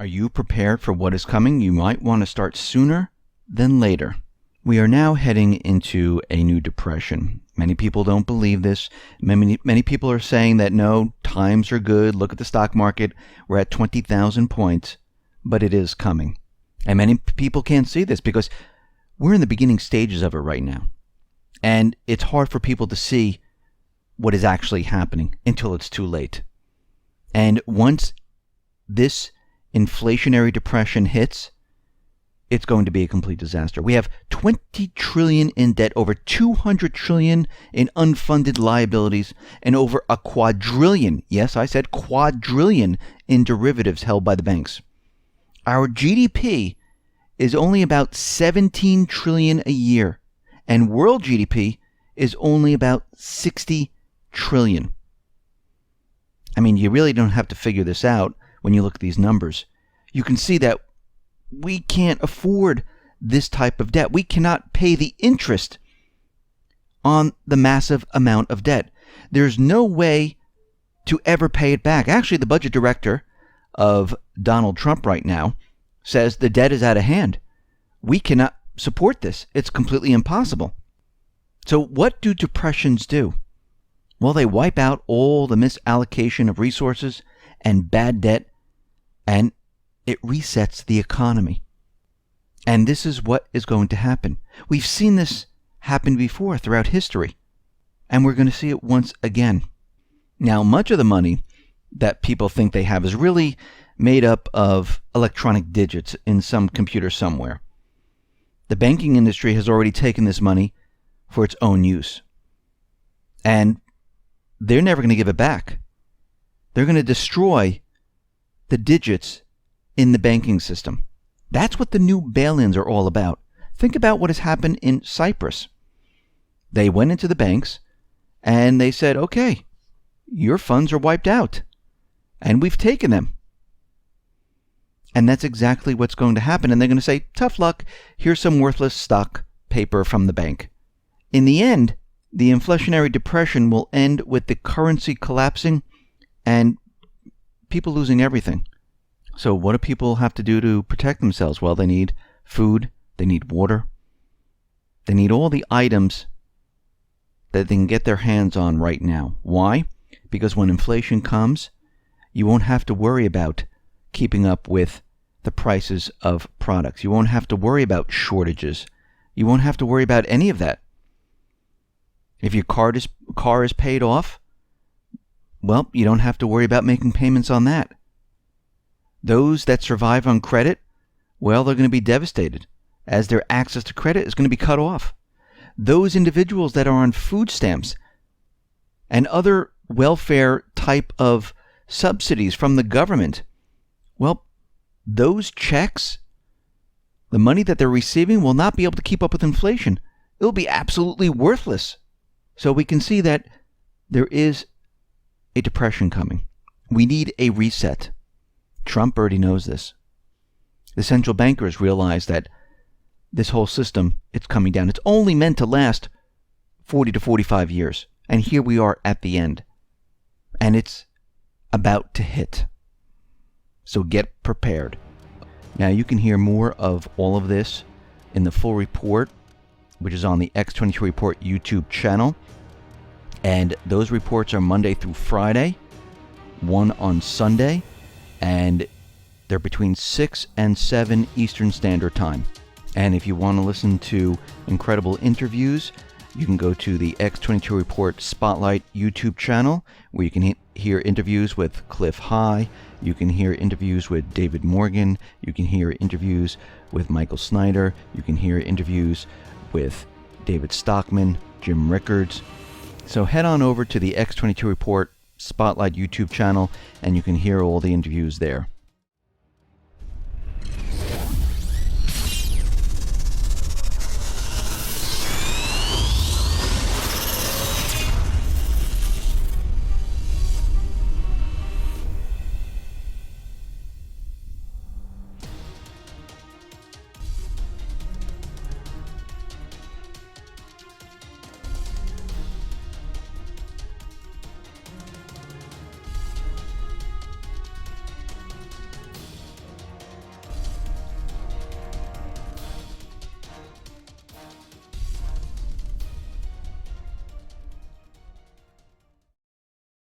Are you prepared for what is coming? You might want to start sooner than later. We are now heading into a new depression. Many people don't believe this. Many people are saying that no, times are good. Look at the stock market. We're at 20,000 points, but it is coming. And many people can't see this because we're in the beginning stages of it right now. And it's hard for people to see what is actually happening until it's too late. And once this inflationary depression hits, it's going to be a complete disaster. We have 20 trillion in debt, over 200 trillion in unfunded liabilities, and over a quadrillion, yes, I said quadrillion, in derivatives held by the banks. Our GDP is only about 17 trillion a year, and world GDP is only about 60 trillion. I mean, you really don't have to figure this out when you look at these numbers. You can see that we can't afford this type of debt. We cannot pay the interest on the massive amount of debt. There's no way to ever pay it back. Actually, the budget director of Donald Trump right now says the debt is out of hand. We cannot support this. It's completely impossible. So what do depressions do? Well, they wipe out all the misallocation of resources and bad debt, and it resets the economy. And this is what is going to happen. We've seen this happen before throughout history, and we're going to see it once again. Now, much of the money that people think they have is really made up of electronic digits in some computer somewhere. The banking industry has already taken this money for its own use, and they're never going to give it back. They're going to destroy the digits in the banking system. That's what the new bail-ins are all about. Think about what has happened in Cyprus. They went into the banks and they said, okay, your funds are wiped out and we've taken them. And that's exactly what's going to happen. And they're going to say, tough luck, here's some worthless stock paper from the bank. In the end, the inflationary depression will end with the currency collapsing and people losing everything. So what do people have to do to protect themselves? Well, they need food, they need water, they need all the items that they can get their hands on right now. Why? Because when inflation comes, you won't have to worry about keeping up with the prices of products. You won't have to worry about shortages. You won't have to worry about any of that. If your car is paid off, well, you don't have to worry about making payments on that. Those that survive on credit, well, they're going to be devastated as their access to credit is going to be cut off. Those individuals that are on food stamps and other welfare type of subsidies from the government, well, those checks, the money that they're receiving will not be able to keep up with inflation. It'll be absolutely worthless. So we can see that there is a depression coming. We need a reset. Trump already knows this. The central bankers realize that this whole system, it's coming down. It's only meant to last 40 to 45 years. And here we are at the end. And it's about to hit. So get prepared. Now you can hear more of all of this in the full report, which is on the X22 Report YouTube channel. And those reports are Monday through Friday, one on Sunday, and they're between 6 and 7 Eastern Standard Time. And if you want to listen to incredible interviews, you can go to the X22 Report Spotlight YouTube channel, where you can hear interviews with Cliff High, you can hear interviews with David Morgan, you can hear interviews with Michael Snyder, you can hear interviews with David Stockman, Jim Rickards. So head on over to the X22 Report Spotlight YouTube channel and you can hear all the interviews there.